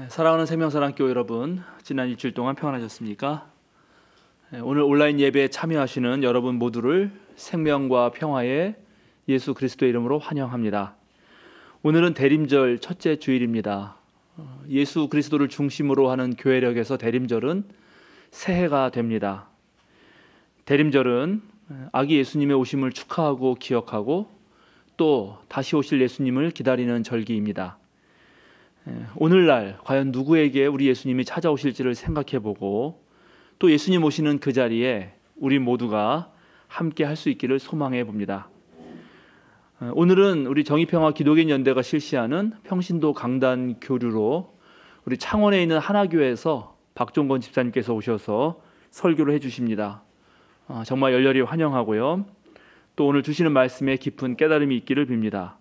사랑하는 생명사랑교회 여러분, 지난 일주일 동안 평안하셨습니까? 오늘 온라인 예배에 참여하시는 여러분 모두를 생명과 평화의 예수 그리스도의 이름으로 환영합니다. 오늘은 대림절 첫째 주일입니다. 예수 그리스도를 중심으로 하는 교회력에서 대림절은 새해가 됩니다. 대림절은 아기 예수님의 오심을 축하하고 기억하고 또 다시 오실 예수님을 기다리는 절기입니다. 오늘날 과연 누구에게 우리 예수님이 찾아오실지를 생각해보고 또 예수님 오시는 그 자리에 우리 모두가 함께 할 수 있기를 소망해 봅니다. 오늘은 우리 정의평화 기독인 연대가 실시하는 평신도 강단 교류로 우리 창원에 있는 하나교회에서 박종건 집사님께서 오셔서 설교를 해주십니다. 정말 열렬히 환영하고요. 또 오늘 주시는 말씀에 깊은 깨달음이 있기를 빕니다.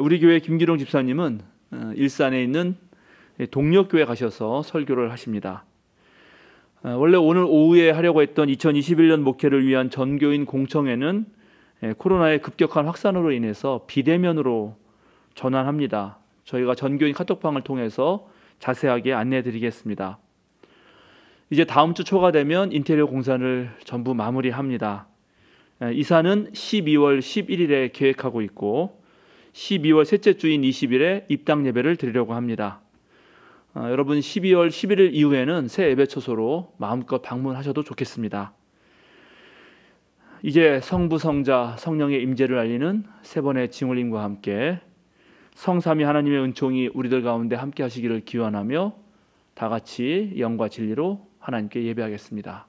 우리 교회 김기동 집사님은 일산에 있는 동력교회 가셔서 설교를 하십니다. 원래 오늘 오후에 하려고 했던 2021년 목회를 위한 전교인 공청회는 코로나의 급격한 확산으로 인해서 비대면으로 전환합니다. 저희가 전교인 카톡방을 통해서 자세하게 안내해 드리겠습니다. 이제 다음 주 초가 되면 인테리어 공사를 전부 마무리합니다. 이사는 12월 11일에 계획하고 있고 12월 셋째 주인 20일에 입당 예배를 드리려고 합니다. 여러분 12월 11일 이후에는 새 예배 처소로 마음껏 방문하셔도 좋겠습니다. 이제 성부, 성자, 성령의 임재를 알리는 세 번의 징홀림과 함께 성삼위 하나님의 은총이 우리들 가운데 함께 하시기를 기원하며 다 같이 영과 진리로 하나님께 예배하겠습니다.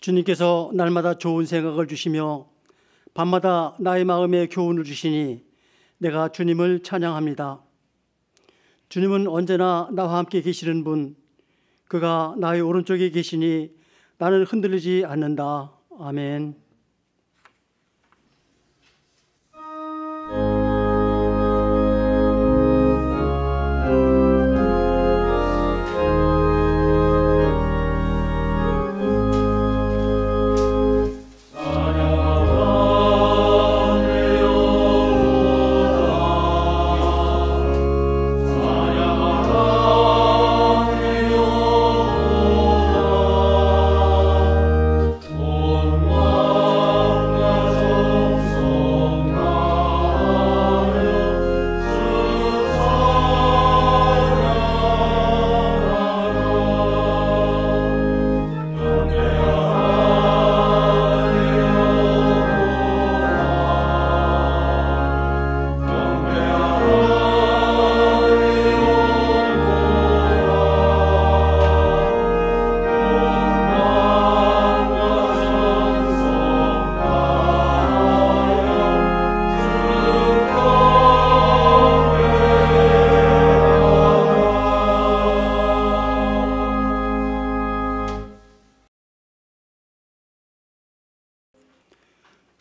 주님께서 날마다 좋은 생각을 주시며 밤마다 나의 마음에 교훈을 주시니 내가 주님을 찬양합니다. 주님은 언제나 나와 함께 계시는 분, 그가 나의 오른쪽에 계시니 나는 흔들리지 않는다. 아멘.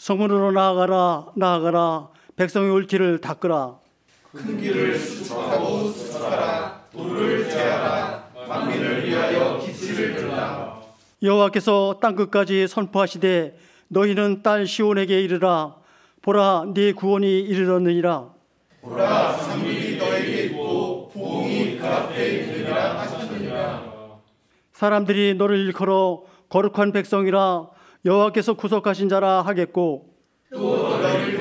성문으로 나아가라, 나아가라. 백성의 올 길을 닦으라. 큰 길을 수축하고 수축하라. 도를 제하라. 만민을 위하여 기치를 들라. 여호와께서 땅끝까지 선포하시되 너희는 딸 시온에게 이르라. 보라, 네 구원이 이르렀느니라. 보라, 상륙이 너에게 있고 부흥이 그 앞에 있느니라 하셨느니라. 사람들이 너를 일컬어 거룩한 백성이라 여호와께서 구속하신 자라 하겠고 또 너를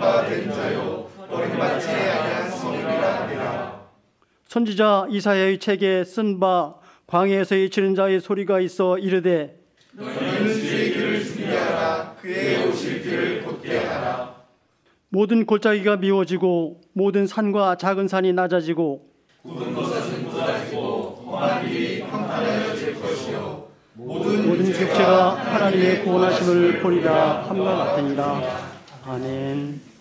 바 된 자요 버림받지 아니한 성이라 하리라. 선지자 이사야의 책에 쓴 바 광야에서의 지른 자의 소리가 있어 이르되 너희는 주의 길을 준비하라. 그의 오실 길을 곧게 하라. 모든 골짜기가 미워지고 모든 산과 작은 산이 낮아지고 굳은 곳은 묻어지고 험한 길이 평탄해질 것이요 모든 격체가 하나님의 구원하심을 보리라 함과 같으니라. 아멘.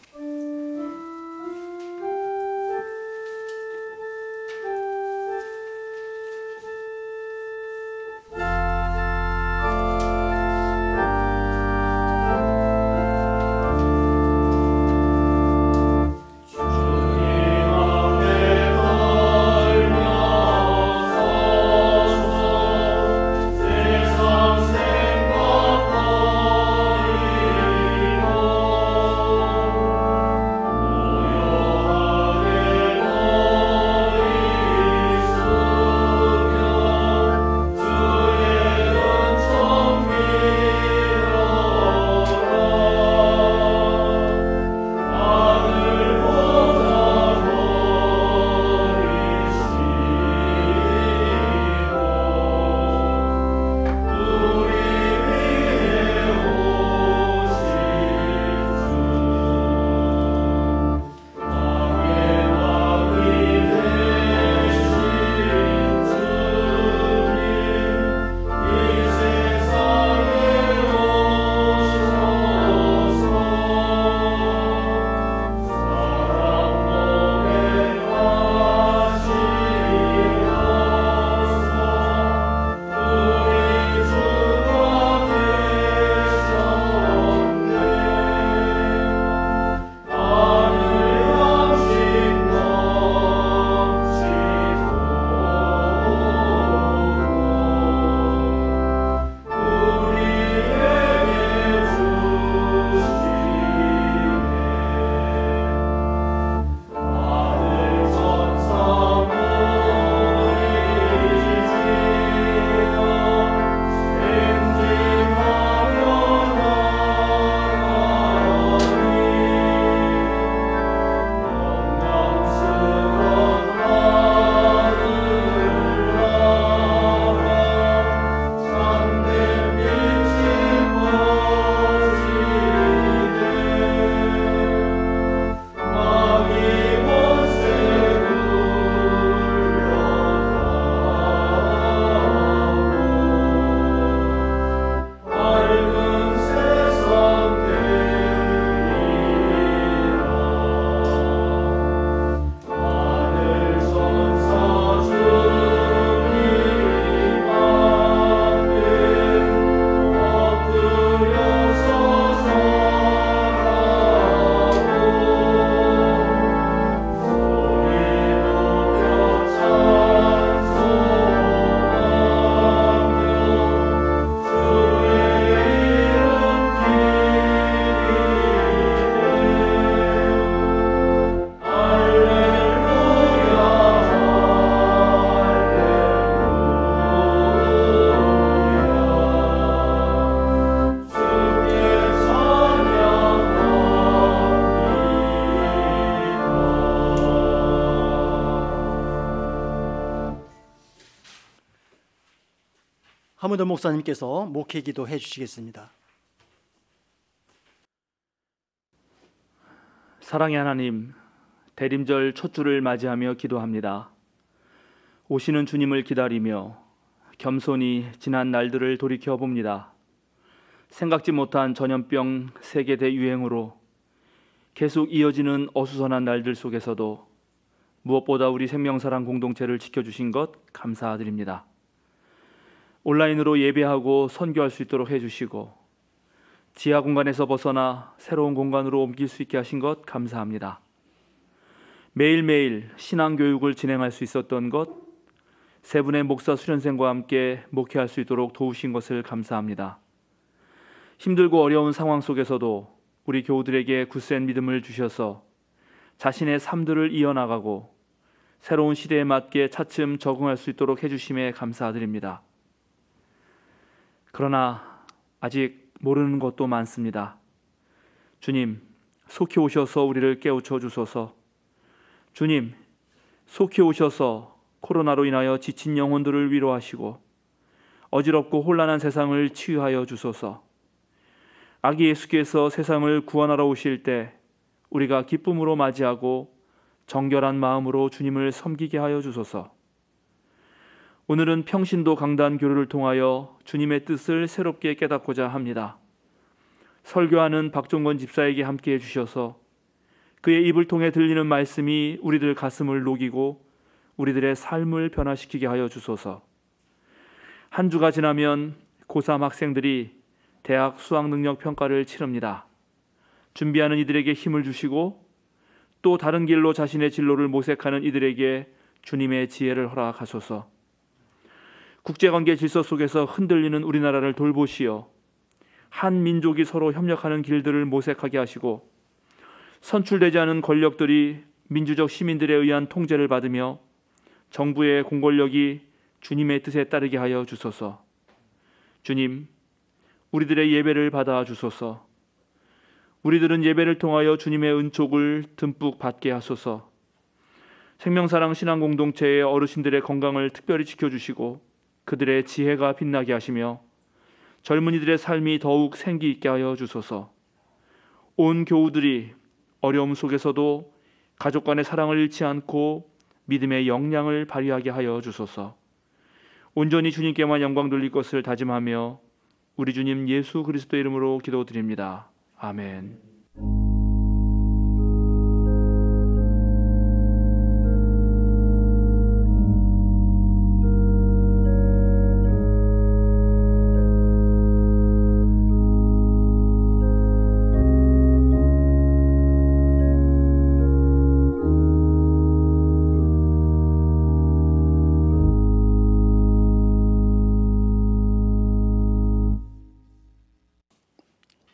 하무더 목사님께서 목회 기도해 주시겠습니다. 사랑의 하나님, 대림절 첫 주를 맞이하며 기도합니다. 오시는 주님을 기다리며 겸손히 지난 날들을 돌이켜 봅니다. 생각지 못한 전염병 세계 대유행으로 계속 이어지는 어수선한 날들 속에서도 무엇보다 우리 생명사랑 공동체를 지켜주신 것 감사드립니다. 온라인으로 예배하고 선교할 수 있도록 해주시고 지하 공간에서 벗어나 새로운 공간으로 옮길 수 있게 하신 것 감사합니다. 매일매일 신앙교육을 진행할 수 있었던 것, 세 분의 목사 수련생과 함께 목회할 수 있도록 도우신 것을 감사합니다. 힘들고 어려운 상황 속에서도 우리 교우들에게 굳센 믿음을 주셔서 자신의 삶들을 이어나가고 새로운 시대에 맞게 차츰 적응할 수 있도록 해주심에 감사드립니다. 그러나 아직 모르는 것도 많습니다. 주님, 속히 오셔서 우리를 깨우쳐 주소서. 주님, 속히 오셔서 코로나로 인하여 지친 영혼들을 위로하시고 어지럽고 혼란한 세상을 치유하여 주소서. 아기 예수께서 세상을 구원하러 오실 때 우리가 기쁨으로 맞이하고 정결한 마음으로 주님을 섬기게 하여 주소서. 오늘은 평신도 강단 교류를 통하여 주님의 뜻을 새롭게 깨닫고자 합니다. 설교하는 박종건 집사에게 함께해 주셔서 그의 입을 통해 들리는 말씀이 우리들 가슴을 녹이고 우리들의 삶을 변화시키게 하여 주소서. 한 주가 지나면 고3 학생들이 대학 수학능력 평가를 치릅니다. 준비하는 이들에게 힘을 주시고 또 다른 길로 자신의 진로를 모색하는 이들에게 주님의 지혜를 허락하소서. 국제관계 질서 속에서 흔들리는 우리나라를 돌보시어 한 민족이 서로 협력하는 길들을 모색하게 하시고 선출되지 않은 권력들이 민주적 시민들에 의한 통제를 받으며 정부의 공권력이 주님의 뜻에 따르게 하여 주소서. 주님, 우리들의 예배를 받아 주소서. 우리들은 예배를 통하여 주님의 은총을 듬뿍 받게 하소서. 생명사랑 신앙공동체의 어르신들의 건강을 특별히 지켜주시고 그들의 지혜가 빛나게 하시며 젊은이들의 삶이 더욱 생기 있게 하여 주소서. 온 교우들이 어려움 속에서도 가족 간의 사랑을 잃지 않고 믿음의 역량을 발휘하게 하여 주소서. 온전히 주님께만 영광 돌릴 것을 다짐하며 우리 주님 예수 그리스도 이름으로 기도드립니다. 아멘.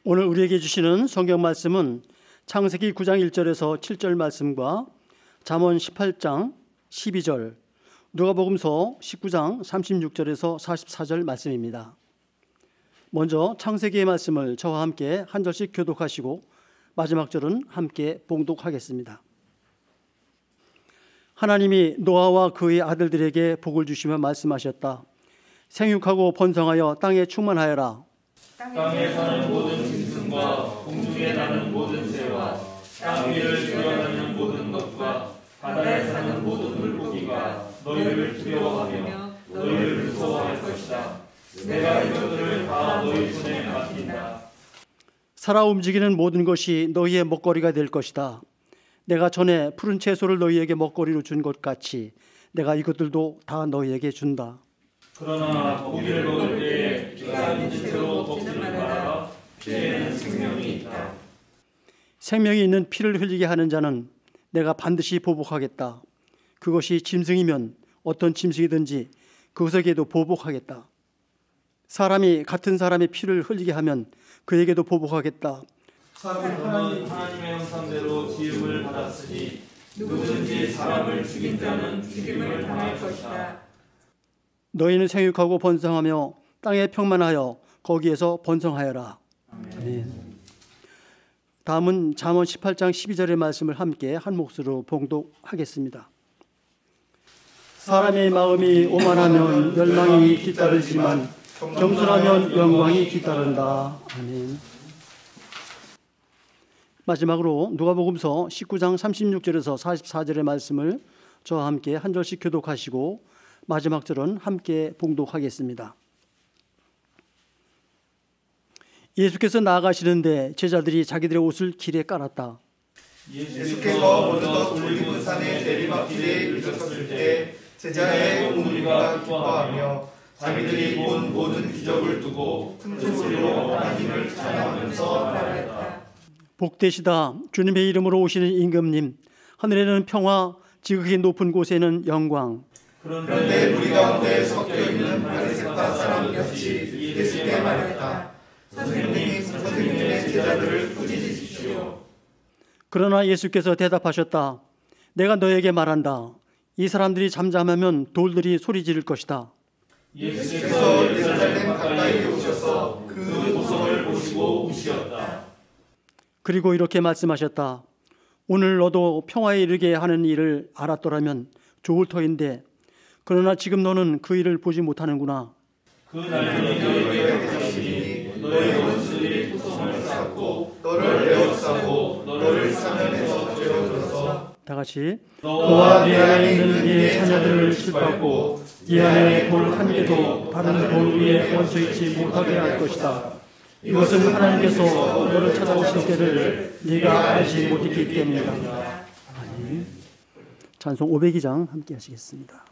오늘 우리에게 주시는 성경 말씀은 창세기 9장 1절에서 7절 말씀과 잠언 18장 12절, 누가복음서 19장 36절에서 44절 말씀입니다. 먼저 창세기의 말씀을 저와 함께 한 절씩 교독하시고 마지막 절은 함께 봉독하겠습니다. 하나님이 노아와 그의 아들들에게 복을 주시며 말씀하셨다. 생육하고 번성하여 땅에 충만하여라. 땅에 사는 모든 짐승과 공중에 나는 모든 새와 땅 위를 뛰어다니는 모든 것과 바다에 사는 모든 물고기가 너희를 두려워하며 너희를 무서워할 것이다. 내가 이것들을 다 너희 손에 맡긴다. 살아 움직이는 모든 것이 너희의 먹거리가 될 것이다. 내가 전에 푸른 채소를 너희에게 먹거리로 준 것 같이 내가 이것들도 다 너희에게 준다. 그러나 고기를 먹을 때에 피가 있는 채로 먹지는 말아라. 피에는 생명이 있다. 생명이 있는 피를 흘리게 하는 자는 내가 반드시 보복하겠다. 그것이 짐승이면 어떤 짐승이든지 그것에게도 보복하겠다. 사람이 같은 사람의 피를 흘리게 하면 그에게도 보복하겠다. 사람은 하나님의 형상대로 지음을 받았으니 누구든지 사람을 죽인 자는 죽임을 당할 것이다. 너희는 생육하고 번성하며 땅에 평만하여 거기에서 번성하여라. 아멘. 다음은 잠언 18장 12절의 말씀을 함께 한 몫으로 봉독하겠습니다. 사람의 마음이 오만하면 멸망이 뒤따르지만 겸손하면 영광이 뒤따른다. 아멘. 마지막으로 누가복음서 19장 36절에서 44절의 말씀을 저와 함께 한 절씩 교독하시고 마지막 절은 함께 봉독하겠습니다. 예수께서 나아가시는데 제자들이 자기들의 옷을 길에 깔았다. 예수께서 먼저 올리브산의 내리막길에 이르셨을 때 제자의 온 무리가 기뻐하며 자기들이 본 모든 기적을 두고 큰 소리로 하나님을 찬양하면서 말하였다. 복되시다 주님의 이름으로 오시는 임금님, 하늘에는 평화, 지극히 높은 곳에는 영광. 그런데 무리 가운데 섞여 있는 바리새파 사람 역시 예수께 말했다. 선생님의 제자들을 꾸짖으십시오. 그러나 예수께서 대답하셨다. 내가 너에게 말한다. 이 사람들이 잠잠하면 돌들이 소리 지를 것이다. 예수께서 예루살렘 가까이 오셔서 그 모습을 보시고 우시었다. 그리고 이렇게 말씀하셨다. 오늘 너도 평화에 이르게 하는 일을 알았더라면 좋을 터인데 그러나 지금 너는 그 일을 보지 못하는구나. 그 날이 너희에게 닥치니 너희 원수들이 구성을 쌓고 너를 에워싸고 너를 사면에서 죄어들어서 다 같이 너와 네 안에 있는 네 자녀들을 칠밟고 네 안에 돌 한 개도 다른 돌 위에 얹혀 있지 못하게 할 것이다. 이것은 하나님께서 너를 찾아오실 때를 네가 알지 못했기 때문이다. 아멘. 찬송 502장 함께 하시겠습니다.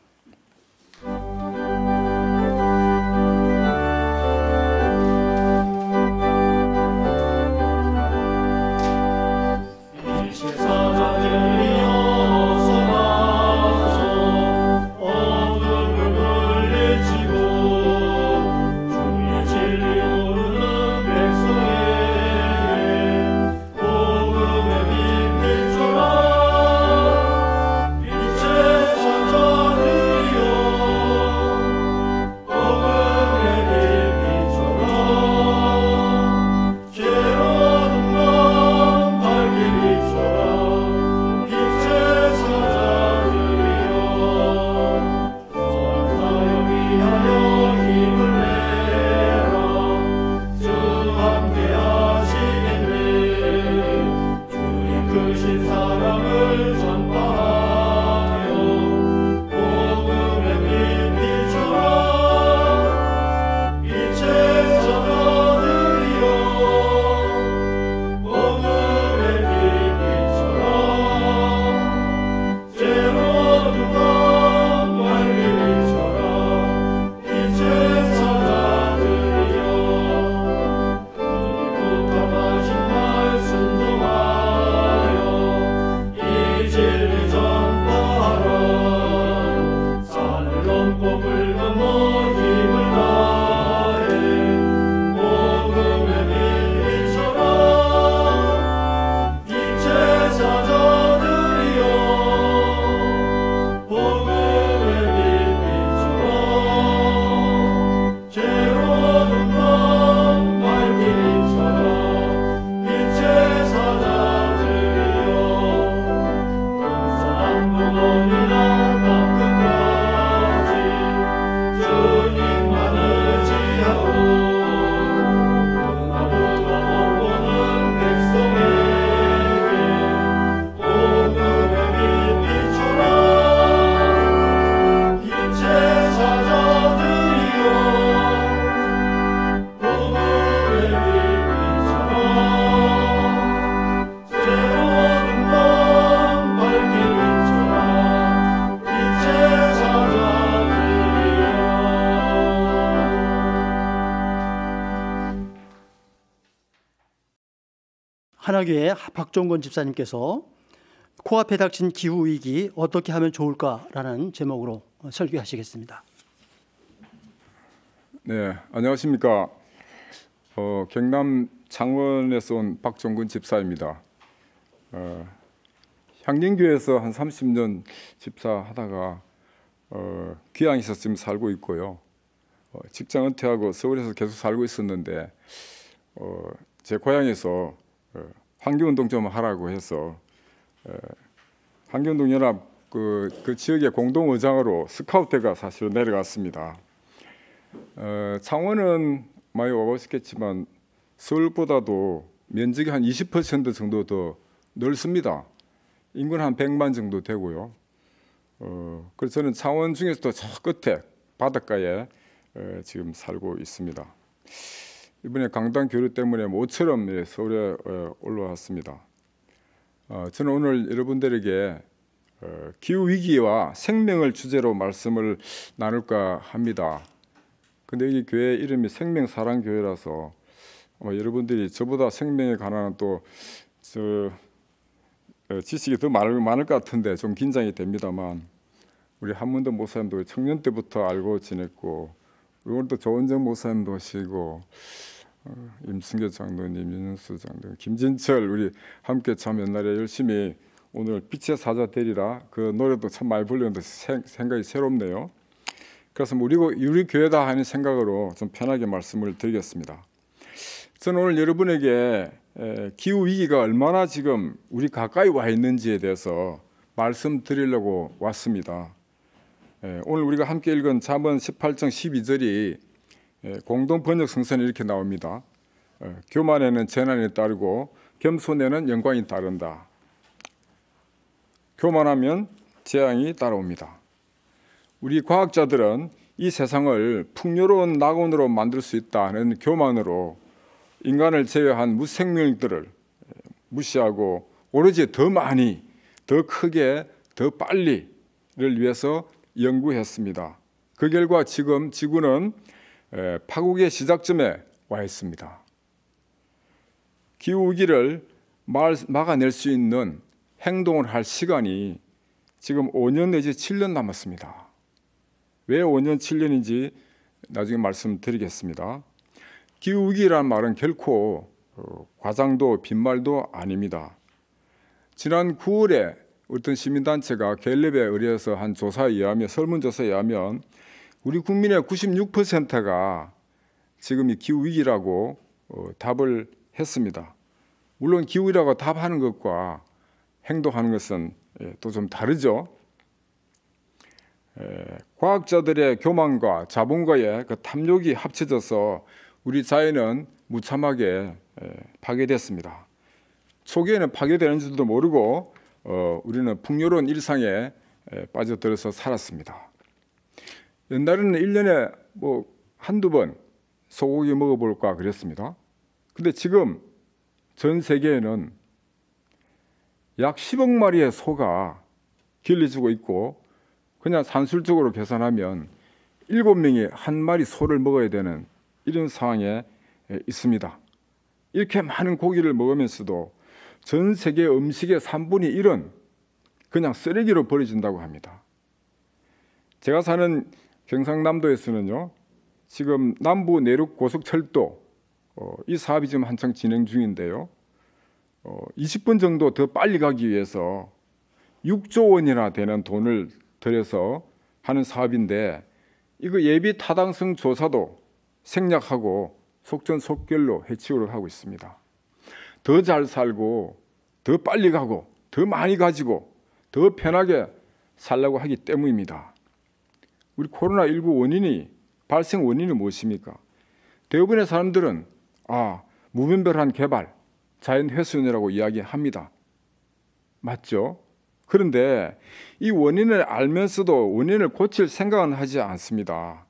하나교회 박종건 집사님께서 코앞에 닥친 기후위기 어떻게 하면 좋을까라는 제목으로 설교하시겠습니다. 네, 안녕하십니까. 경남 창원에서 온 박종근 집사입니다. 향림교회에서 한 30년 집사하다가 귀양에서 지금 살고 있고요. 직장 은퇴하고 서울에서 계속 살고 있었는데 제 고향에서 환경운동 좀 하라고 해서 환경운동연합 그 지역의 공동의장으로 스카우트가 사실 내려갔습니다. 창원은 많이 와보셨겠지만 서울보다도 면적이 한 20% 정도 더 넓습니다. 인구는 한 100만 정도 되고요. 그래서 저는 창원 중에서도 저 끝에 바닷가에 지금 살고 있습니다. 이번에 강당 교류 때문에 모처럼 서울에 올라왔습니다. 저는 오늘 여러분들에게 기후 위기와 생명을 주제로 말씀을 나눌까 합니다. 근데 여기 교회 이름이 생명사랑교회라서 여러분들이 저보다 생명에 관한 또 지식이 더 많을 것 같은데 좀 긴장이 됩니다만, 우리 한문도 목사님도 청년 때부터 알고 지냈고, 오늘도 조은정 목사님도 오시고, 임승교 장로님, 윤영수 장로님, 김진철 우리 함께 참 옛날에 열심히 오늘 빛의 사자 되리라 그 노래도 참 많이 불렀는데 생각이 새롭네요. 그래서 우리 교회다 하는 생각으로 좀 편하게 말씀을 드리겠습니다. 저는 오늘 여러분에게 기후 위기가 얼마나 지금 우리 가까이 와 있는지에 대해서 말씀드리려고 왔습니다. 오늘 우리가 함께 읽은 잠언 18장 12절이 공동 번역 성서에 이렇게 나옵니다. 교만에는 재난이 따르고 겸손에는 영광이 따른다. 교만하면 재앙이 따라옵니다. 우리 과학자들은 이 세상을 풍요로운 낙원으로 만들 수 있다는 교만으로 인간을 제외한 무생명들을 무시하고 오로지 더 많이, 더 크게, 더 빨리를 위해서 연구했습니다. 그 결과 지금 지구는 파국의 시작점에 와 있습니다. 기후위기를 막아낼 수 있는 행동을 할 시간이 지금 5년 내지 7년 남았습니다. 왜 5년, 7년인지 나중에 말씀드리겠습니다. 기후위기라는 말은 결코 과장도 빈말도 아닙니다. 지난 9월에 어떤 시민단체가 갤럽에 의뢰해서 한 조사에 의하면, 설문조사에 의하면 우리 국민의 96%가 지금 이 기후위기라고 답을 했습니다. 물론 기후위기라고 답하는 것과 행동하는 것은 또 좀 다르죠. 과학자들의 교만과 자본가의 그 탐욕이 합쳐져서 우리 자연은 무참하게 파괴됐습니다. 초기에는 파괴되는 줄도 모르고 우리는 풍요로운 일상에 빠져들어서 살았습니다. 옛날에는 1년에 한두 번 소고기 먹어볼까 그랬습니다. 근데 지금 전 세계에는 약 10억 마리의 소가 길러지고 있고 그냥 산술적으로 계산하면 7명이 한 마리 소를 먹어야 되는 이런 상황에 있습니다. 이렇게 많은 고기를 먹으면서도 전 세계 음식의 3분의 1은 그냥 쓰레기로 버려진다고 합니다. 제가 사는 경상남도에서는요, 지금 남부 내륙 고속철도 이 사업이 지금 한창 진행 중인데요. 20분 정도 더 빨리 가기 위해서 6조 원이나 되는 돈을 들여서 하는 사업인데 이거 예비 타당성 조사도 생략하고 속전속결로 해치우려 하고 있습니다. 더 잘 살고 더 빨리 가고 더 많이 가지고 더 편하게 살려고 하기 때문입니다. 우리 코로나19 발생 원인이 무엇입니까? 대부분의 사람들은 무분별한 개발, 자연훼손이라고 이야기합니다. 맞죠? 그런데 이 원인을 알면서도 원인을 고칠 생각은 하지 않습니다.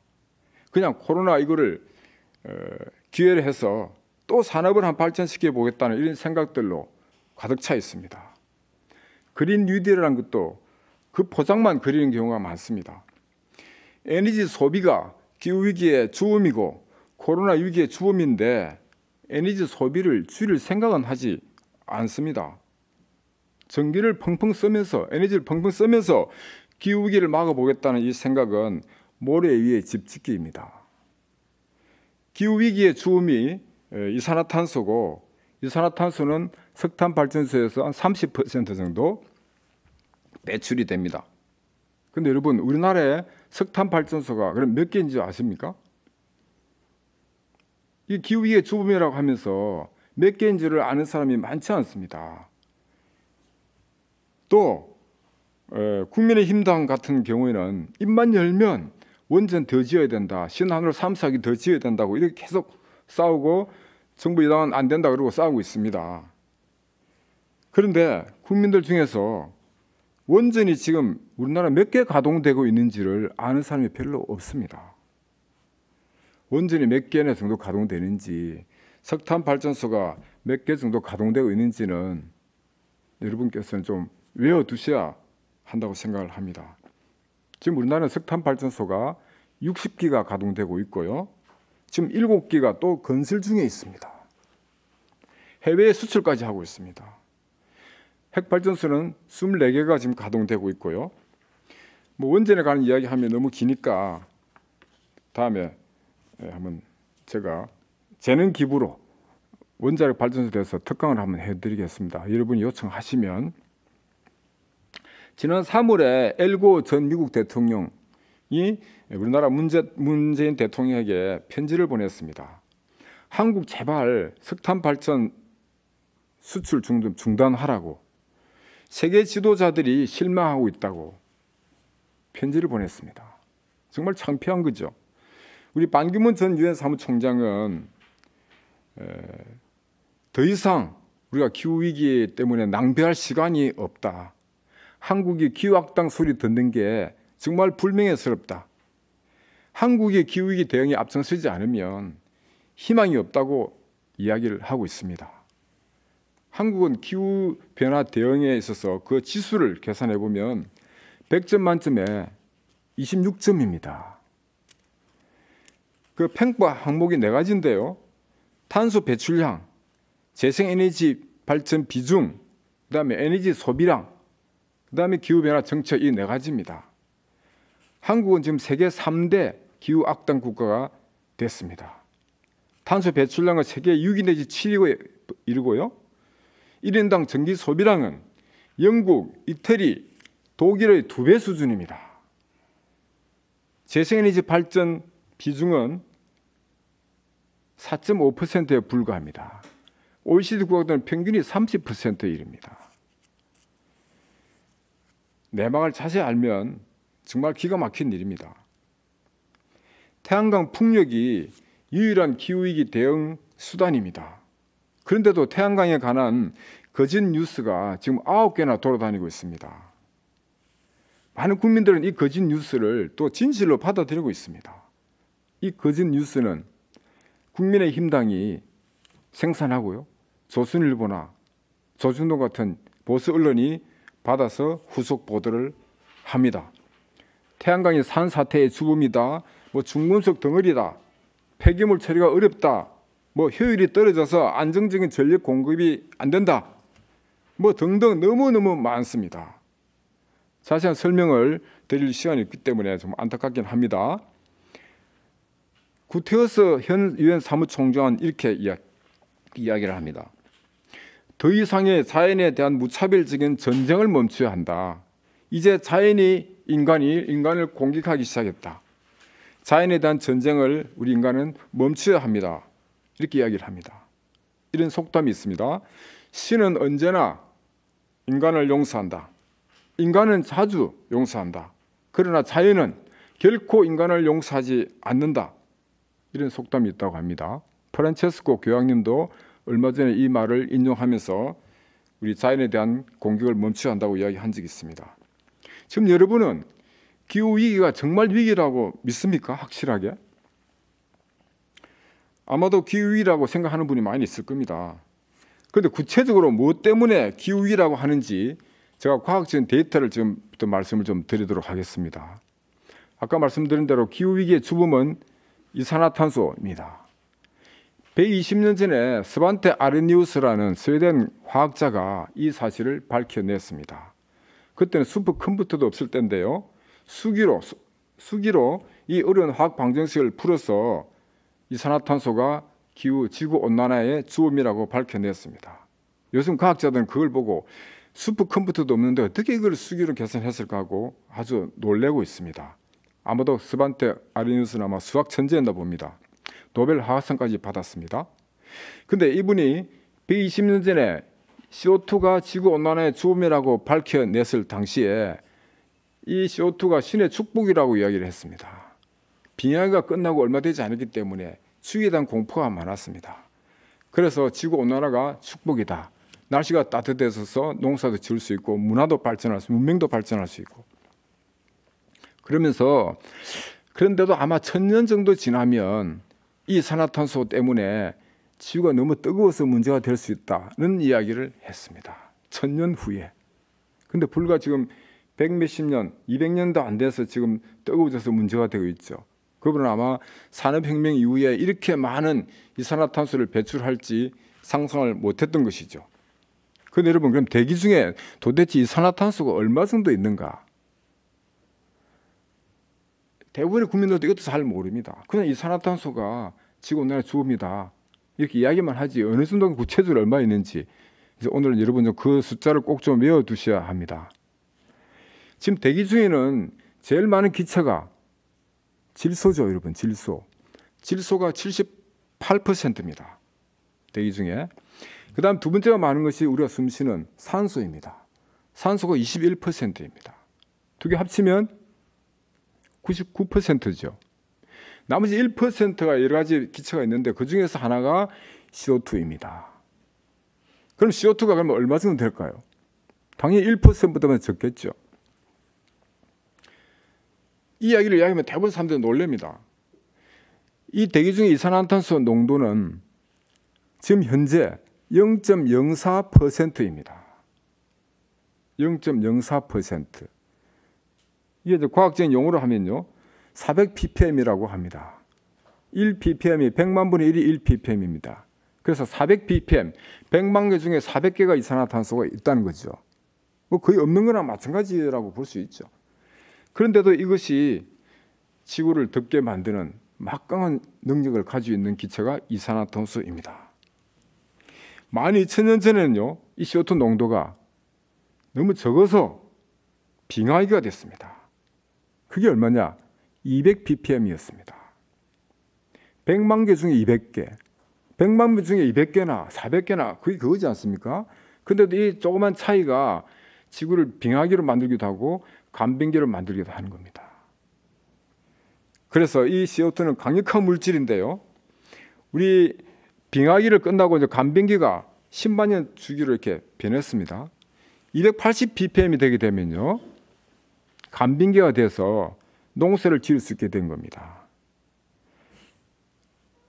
그냥 코로나 이거를 기회를 해서 또 산업을 발전시켜 보겠다는 이런 생각들로 가득 차 있습니다. 그린 뉴딜이라는 것도 그 포장만 그리는 경우가 많습니다. 에너지 소비가 기후위기의 주범이고 코로나 위기의 주범인데 에너지 소비를 줄일 생각은 하지 않습니다. 전기를 펑펑 쓰면서 에너지를 펑펑 쓰면서 기후위기를 막아보겠다는 이 생각은 모래 위에 집짓기입니다. 기후위기의 주범이 이산화탄소고 이산화탄소는 석탄발전소에서 한 30% 정도 배출이 됩니다. 그런데 여러분 우리나라에 석탄발전소가 그럼 몇 개인지 아십니까? 이 기후위기의 주범이라고 하면서 몇 개인지를 아는 사람이 많지 않습니다. 또 국민의힘당 같은 경우에는 입만 열면 원전 더 지어야 된다, 신한으로 3, 4기 더 지어야 된다고 이렇게 계속 싸우고 정부 여당은 안 된다 그러고 싸우고 있습니다. 그런데 국민들 중에서 원전이 지금 우리나라 몇 개 가동되고 있는지를 아는 사람이 별로 없습니다. 원전이 몇 개나 정도 가동되는지, 석탄 발전소가 몇 개 정도 가동되고 있는지는 여러분께서는 좀 외워두셔야 한다고 생각을 합니다. 지금 우리나라는 석탄 발전소가 60기가 가동되고 있고요. 지금 7기가 또 건설 중에 있습니다. 해외에 수출까지 하고 있습니다. 핵발전소는 24개가 지금 가동되고 있고요. 원전에 관한 이야기하면 너무 기니까 다음에 한번 제가 재능 기부로 원자력 발전소에 대해서 특강을 한번 해드리겠습니다. 여러분이 요청하시면. 지난 3월에 엘고 전 미국 대통령이 우리나라 문재인 대통령에게 편지를 보냈습니다. 한국 제발 석탄 발전 수출 중단하라고 세계 지도자들이 실망하고 있다고 편지를 보냈습니다. 정말 창피한 거죠. 우리 반기문 전 유엔 사무총장은 더 이상 우리가 기후위기 때문에 낭비할 시간이 없다. 한국이 기후악당 소리 듣는 게 정말 불명예스럽다. 한국의 기후위기 대응에 앞장서지 않으면 희망이 없다고 이야기를 하고 있습니다. 한국은 기후변화 대응에 있어서 그 지수를 계산해 보면 100점 만점에 26점입니다. 그 평가 항목이 4가지인데요. 탄소 배출량, 재생에너지 발전 비중, 그다음에 에너지 소비량, 그다음에 기후변화 정책 이 4가지입니다. 한국은 지금 세계 3대 기후악당 국가가 됐습니다. 탄소 배출량은 세계 6위 내지 7위에 이르고요. 1인당 전기 소비량은 영국, 이태리, 독일의 2배 수준입니다. 재생에너지 발전 비중은 4.5%에 불과합니다. OECD 국가들은 평균이 30%에 이릅니다. 내막을 자세히 알면 정말 기가 막힌 일입니다. 태양광 풍력이 유일한 기후위기 대응 수단입니다. 그런데도 태양광에 관한 거짓 뉴스가 지금 9개나 돌아다니고 있습니다. 많은 국민들은 이 거짓 뉴스를 또 진실로 받아들이고 있습니다. 이 거짓 뉴스는 국민의힘당이 생산하고요. 조선일보나 조중동 같은 보수 언론이 받아서 후속 보도를 합니다. 태양광이 산사태의 주범이다. 중금속 덩어리다. 폐기물 처리가 어렵다. 효율이 떨어져서 안정적인 전력 공급이 안 된다. 등등 너무너무 많습니다. 자세한 설명을 드릴 시간이 없기 때문에 좀 안타깝긴 합니다. 구테러스 현 유엔 사무총장은 이렇게 이야기를 합니다. 더 이상의 자연에 대한 무차별적인 전쟁을 멈춰야 한다. 이제 자연이 인간을 공격하기 시작했다. 자연에 대한 전쟁을 우리 인간은 멈춰야 합니다. 이렇게 이야기를 합니다. 이런 속담이 있습니다. 신은 언제나 인간을 용서한다. 인간은 자주 용서한다. 그러나 자연은 결코 인간을 용서하지 않는다. 이런 속담이 있다고 합니다. 프란체스코 교황님도 얼마 전에 이 말을 인용하면서 우리 자연에 대한 공격을 멈춰야 한다고 이야기한 적이 있습니다. 지금 여러분은 기후위기가 정말 위기라고 믿습니까? 확실하게? 아마도 기후위기라고 생각하는 분이 많이 있을 겁니다. 그런데 구체적으로 무엇 때문에 기후위기라고 하는지 제가 과학적인 데이터를 지금부터 말씀을 좀 드리도록 하겠습니다. 아까 말씀드린 대로 기후위기의 주범은 이산화탄소입니다. 120년 전에 스반테 아르니우스라는 스웨덴 화학자가 이 사실을 밝혀냈습니다. 그때는 슈퍼컴퓨터도 없을 때인데요. 수기로 이 어려운 화학 방정식을 풀어서 이산화탄소가 지구온난화의 주범이라고 밝혀냈습니다. 요즘 과학자들은 그걸 보고 슈퍼컴퓨터도 없는데 어떻게 이걸 수기로 계산했을까 하고 아주 놀래고 있습니다. 아마도 스반테 아르니우스는 아마 수학 천재였나 봅니다. 노벨 화학상까지 받았습니다. 근데 이분이 120년 전에 CO2가 지구온난화의 주범이라고 밝혀냈을 당시에 이 CO2가 신의 축복이라고 이야기를 했습니다. 빙하기가 끝나고 얼마 되지 않았기 때문에 추위에 대한 공포가 많았습니다. 그래서 지구온난화가 축복이다. 날씨가 따뜻해져서 농사도 지을 수 있고 문화도 발전할 수 있고 문명도 발전할 수 있고 그러면서 그런데도 아마 1000년 정도 지나면 이 이산화탄소 때문에 지구가 너무 뜨거워서 문제가 될 수 있다는 이야기를 했습니다. 1000년 후에. 근데 불과 지금 100몇십 년, 200년도 안 돼서 지금 뜨거워져서 문제가 되고 있죠. 그분은 아마 산업혁명 이후에 이렇게 많은 이산화탄소를 배출할지 상상을 못했던 것이죠. 그런데 여러분, 그럼 대기 중에 도대체 이산화탄소가 얼마 정도 있는가? 대부분의 국민들도 이것도 잘 모릅니다. 그냥 이산화탄소가 지구온난화의 주범이다. 이렇게 이야기만 하지 어느 정도 구체적으로 얼마 있는지 그래서 오늘은 여러분 그 숫자를 꼭 좀 외워두셔야 합니다. 지금 대기 중에는 제일 많은 기체가 질소죠, 여러분. 질소가 78%입니다. 대기 중에. 그 다음 두 번째가 많은 것이 우리가 숨쉬는 산소입니다. 산소가 21%입니다. 두 개 합치면 99%죠. 나머지 1%가 여러 가지 기체가 있는데 그 중에서 하나가 CO2입니다. 그럼 CO2가 그러면 얼마 정도 될까요? 당연히 1%보다는 적겠죠. 이 이야기를 이야기하면 대부분 사람들이 놀랍니다. 이 대기 중의 이산화탄소 농도는 지금 현재 0.04%입니다. 0.04%. 이게 이제 과학적인 용어로 하면요, 400ppm이라고 합니다. 1ppm이 100만 분의 1이 1ppm입니다. 그래서 400ppm, 100만 개 중에 400개가 이산화탄소가 있다는 거죠. 뭐 거의 없는 거나 마찬가지라고 볼 수 있죠. 그런데도 이것이 지구를 덥게 만드는 막강한 능력을 가지고 있는 기체가 이산화탄소입니다. 12,000년 전에는요, 이 CO2 농도가 너무 적어서 빙하기가 됐습니다. 그게 얼마냐? 200ppm이었습니다. 100만 개 중에 200개, 100만 개 중에 200개나 400개나 그게 그거지 않습니까? 그런데도 이 조그만 차이가 지구를 빙하기로 만들기도 하고 간빙기로 만들기도 하는 겁니다. 그래서 이 CO2는 강력한 물질인데요, 우리 빙하기를 끝나고 이제 간빙기가 10만 년 주기로 이렇게 변했습니다. 280ppm이 되게 되면요, 간빙기가 돼서 농사를 지을 수 있게 된 겁니다.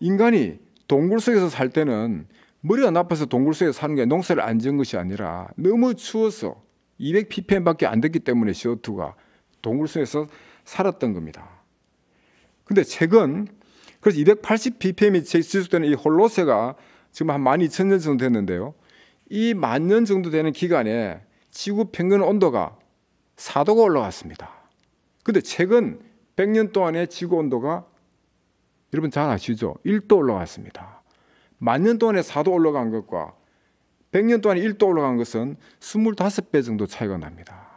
인간이 동굴 속에서 살 때는 머리가 나빠서 동굴 속에서 사는 게 농사를 안 지은 것이 아니라 너무 추워서 200ppm밖에 안 됐기 때문에 CO2가 동굴 속에서 살았던 겁니다. 근데 최근 그래서 280ppm이 지속되는 이 홀로세가 지금 한 12,000년 정도 됐는데요, 이 10,000년 정도 되는 기간에 지구 평균 온도가 4도가 올라갔습니다. 근데 최근 100년 동안의 지구 온도가 여러분 잘 아시죠? 1도 올라갔습니다. 10,000년 동안에 4도 올라간 것과 100년 동안에 1도 올라간 것은 25배 정도 차이가 납니다.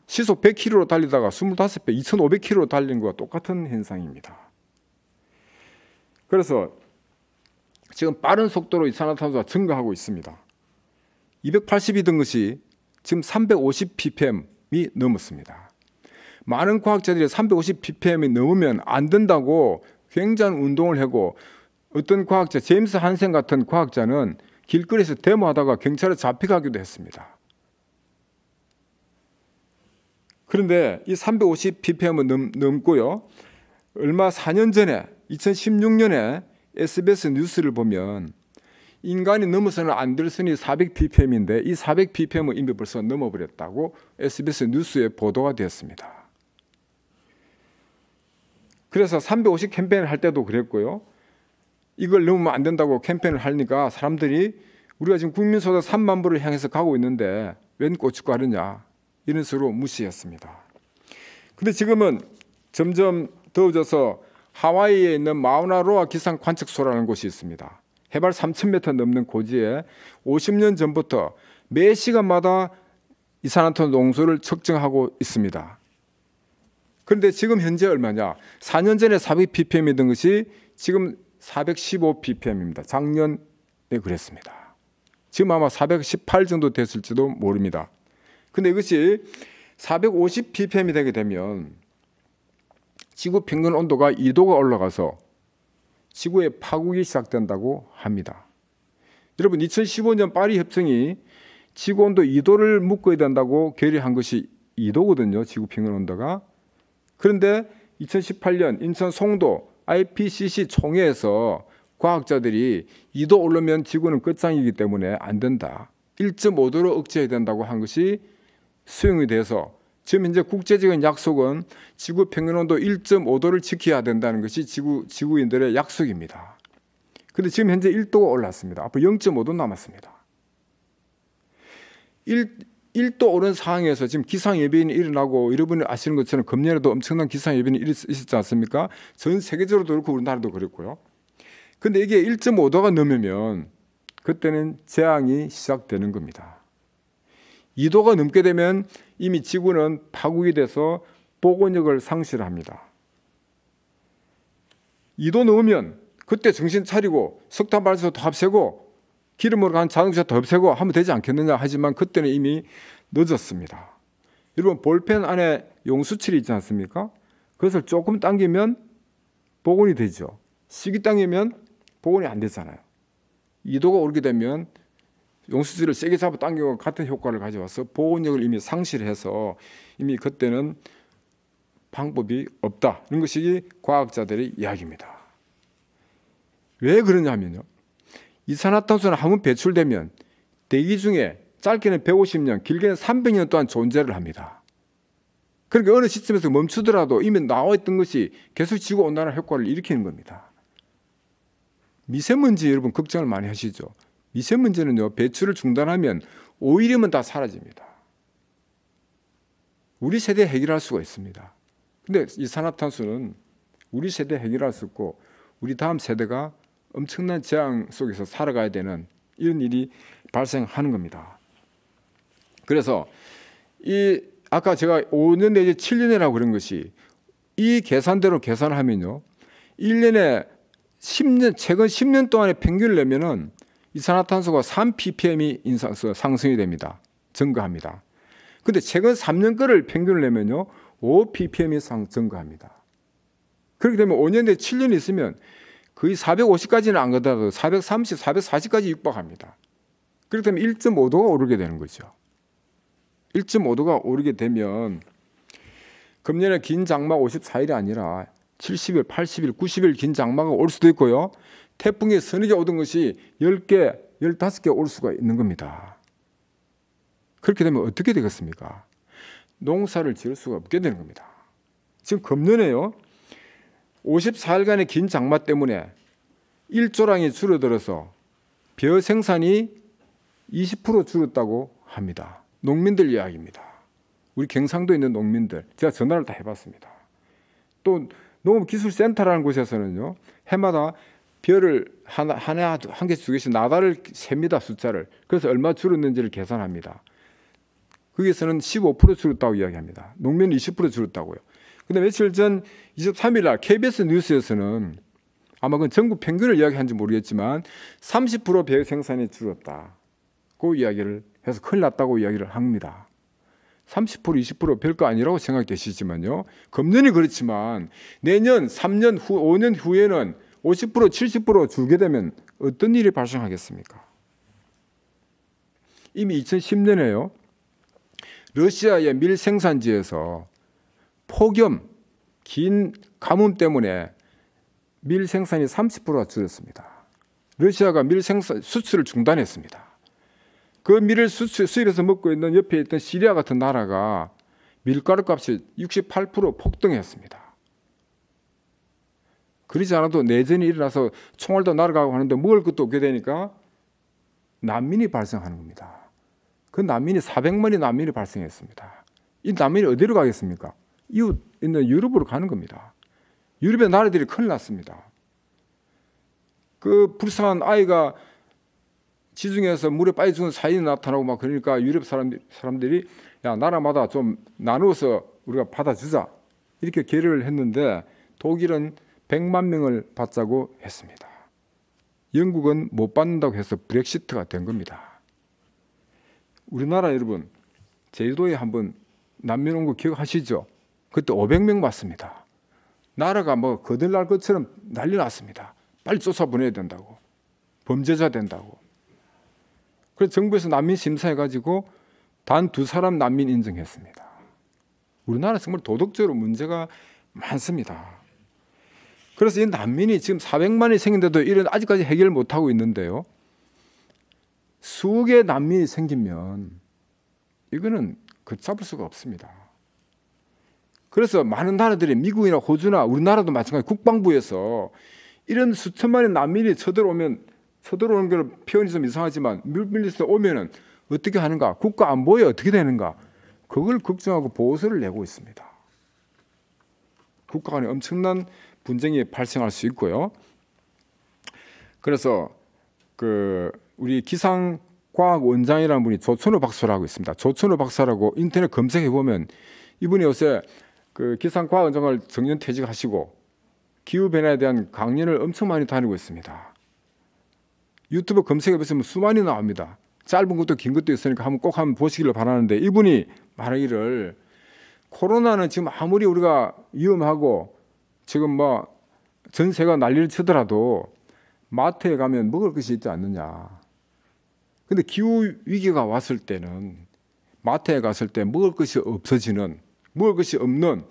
시속 100km로 달리다가 25배, 2,500km로 달린 것과 똑같은 현상입니다. 그래서 지금 빠른 속도로 이산화탄소가 증가하고 있습니다. 280이던 것이 지금 350ppm이 넘었습니다. 많은 과학자들이 350ppm이 넘으면 안 된다고 굉장한 운동을 하고, 어떤 과학자, 제임스 한센 같은 과학자는 길거리에서 데모하다가 경찰에 잡혀가기도 했습니다. 그런데 이 350ppm은 넘고요, 얼마 4년 전에 2016년에 SBS 뉴스를 보면 인간이 넘어서는 안 될 선이 400ppm인데 이 400ppm은 이미 벌써 넘어버렸다고 SBS 뉴스에 보도가 되었습니다. 그래서 350 캠페인을 할 때도 그랬고요, 이걸 넘으면 안 된다고 캠페인을 하니까 사람들이 우리가 지금 국민소득 3만 불을 향해서 가고 있는데 웬 고춧가루냐, 이런 식으로 무시했습니다. 근데 지금은 점점 더워져서 하와이에 있는 마우나로아 기상 관측소라는 곳이 있습니다. 해발 3,000m 넘는 고지에 50년 전부터 매 시간마다 이산화탄소 농도를 측정하고 있습니다. 그런데 지금 현재 얼마냐? 4년 전에 400ppm이던 것이 지금 415ppm입니다. 작년에 그랬습니다. 지금 아마 418 정도 됐을지도 모릅니다. 근데 이것이 450ppm이 되게 되면 지구 평균 온도가 2도가 올라가서 지구의 파국이 시작된다고 합니다. 여러분, 2015년 파리 협정이 지구 온도 2도를 묶어야 된다고 결의한 것이 2도거든요. 지구 평균 온도가. 그런데 2018년 인천 송도 IPCC 총회에서 과학자들이 2도 오르면 지구는 끝장이기 때문에 안 된다, 1.5도로 억제해야 된다고 한 것이 수용이 돼서 지금 현재 국제적인 약속은 지구 평균 온도 1.5도를 지켜야 된다는 것이 지구인들의 약속입니다. 그런데 지금 현재 1도가 올랐습니다. 앞으로 0.5도 남았습니다. 1도 오른 상황에서 지금 기상예변이 일어나고, 여러분이 아시는 것처럼 금년에도 엄청난 기상예변이 있었지 않습니까? 전 세계적으로도 그렇고 우리나라도 그렇고요. 그런데 이게 1.5도가 넘으면 그때는 재앙이 시작되는 겁니다. 2도가 넘게 되면 이미 지구는 파국이 돼서 복원력을 상실합니다. 2도 넘으면 그때 정신 차리고 석탄 발전소 더 없애고 기름으로 간 자동차 더 없애고 하면 되지 않겠느냐 하지만 그때는 이미 늦었습니다. 여러분 볼펜 안에 용수칠이 있지 않습니까? 그것을 조금 당기면 복원이 되죠. 시기 당기면 복원이 안 되잖아요. 2도가 오르게 되면 용수질을 세게 잡아 당기고 같은 효과를 가져와서 복원력을 이미 상실해서 이미 그때는 방법이 없다. 이런 것이 과학자들의 이야기입니다. 왜 그러냐면요. 이산화탄소는 한번 배출되면 대기 중에 짧게는 150년, 길게는 300년 동안 존재를 합니다. 그러니까 어느 시점에서 멈추더라도 이미 나와 있던 것이 계속 지구온난화 효과를 일으키는 겁니다. 미세먼지 여러분 걱정을 많이 하시죠. 미세먼지는요 배출을 중단하면 오일이면 다 사라집니다. 우리 세대에 해결할 수가 있습니다. 근데 이산화탄소는 우리 세대에 해결할 수 없고 우리 다음 세대가 엄청난 재앙 속에서 살아가야 되는 이런 일이 발생하는 겁니다. 그래서 이 아까 제가 5년 내지 7년이라고 그런 것이 이 계산대로 계산하면요 1년에 10년 최근 10년 동안의 평균을 내면은 이산화탄소가 3ppm이 상승이 됩니다. 증가합니다. 근데 최근 3년 거를 평균을 내면요 5ppm 이상 증가합니다. 그렇게 되면 5년 내에 7년이 있으면 거의 450까지는 안 가더라도 430, 440까지 육박합니다. 그렇게 되면 1.5도가 오르게 되는 거죠. 1.5도가 오르게 되면 금년에 긴 장마 54일이 아니라 70일, 80일, 90일 긴 장마가 올 수도 있고요. 태풍이 서너 개 오던 것이 10개, 15개 올 수가 있는 겁니다. 그렇게 되면 어떻게 되겠습니까? 농사를 지을 수가 없게 되는 겁니다. 지금 금년에요. 54일간의 긴 장마 때문에 일조량이 줄어들어서 벼 생산이 20% 줄었다고 합니다. 농민들 이야기입니다. 우리 경상도에 있는 농민들 제가 전화를 다 해봤습니다. 또 농업기술센터라는 곳에서는요 해마다 벼를 한 개씩 두 개씩 나달을 셉니다. 숫자를. 그래서 얼마 줄었는지를 계산합니다. 거기에서는 15% 줄었다고 이야기합니다. 농민은 20% 줄었다고요. 근데 며칠 전 23일 날 KBS 뉴스에서는 아마 그건 전국 평균을 이야기한지 모르겠지만 30% 벼 생산이 줄었다고 이야기를 해서 큰일 났다고 이야기를 합니다. 30% 20% 별거 아니라고 생각되시지만요. 금년이 그렇지만 내년 3년 후 5년 후에는 50% 70% 줄게 되면 어떤 일이 발생하겠습니까? 이미 2010년에요. 러시아의 밀 생산지에서 폭염, 긴 가뭄 때문에 밀 생산이 30%가 줄었습니다. 러시아가 밀 생산 수출을 중단했습니다. 그 밀을 수입해서 먹고 있는 옆에 있던 시리아 같은 나라가 밀가루 값이 68% 폭등했습니다. 그러지 않아도 내전이 일어나서 총알도 날아가고 하는데 먹을 것도 없게 되니까 난민이 발생하는 겁니다. 그 난민이 400만이 난민이 발생했습니다. 이 난민이 어디로 가겠습니까? 이웃 있는 유럽으로 가는 겁니다. 유럽의 나라들이 큰일 났습니다. 그 불쌍한 아이가 지중해에서 물에 빠져 죽은 사인이 나타나고 막 그러니까 유럽 사람들이 야 나라마다 좀 나누어서 우리가 받아주자 이렇게 결의를 했는데 독일은 100만 명을 받자고 했습니다. 영국은 못 받는다고 해서 브렉시트가 된 겁니다. 우리나라 여러분 제주도에 한번 난민 온 거 기억하시죠? 그때 500명 받습니다. 나라가 뭐 거들날 것처럼 난리 났습니다. 빨리 쫓아보내야 된다고. 범죄자 된다고. 그래서 정부에서 난민 심사해가지고 단 2사람 난민 인정했습니다. 우리나라 정말 도덕적으로 문제가 많습니다. 그래서 이 난민이 지금 400만이 생긴데도 이런 아직까지 해결 못하고 있는데요. 수억의 난민이 생기면 이거는 걷잡을 수가 없습니다. 그래서 많은 나라들이 미국이나 호주나 우리나라도 마찬가지 국방부에서 이런 수천만의 난민이 쳐들어오는 걸 표현이 좀 이상하지만 밀리서 오면은 어떻게 하는가? 국가 안보에 어떻게 되는가? 그걸 걱정하고 보고서를 내고 있습니다. 국가 간에 엄청난 분쟁이 발생할 수 있고요. 그래서 우리 기상과학원장이라는 분이 조천호 박사라고 있습니다. 조천호 박사라고 인터넷 검색해 보면 이분이 요새 그 기상과학원장을 정년 퇴직하시고 기후변화에 대한 강연을 엄청 많이 다니고 있습니다. 유튜브 검색해 보시면 수많이 나옵니다. 짧은 것도 긴 것도 있으니까 꼭 한번 보시기를 바라는데, 이분이 말하기를 코로나는 지금 아무리 우리가 위험하고 지금 뭐 전세가 난리를 치더라도 마트에 가면 먹을 것이 있지 않느냐. 근데 기후 위기가 왔을 때는 마트에 갔을 때 먹을 것이 없어지는, 먹을 것이 없는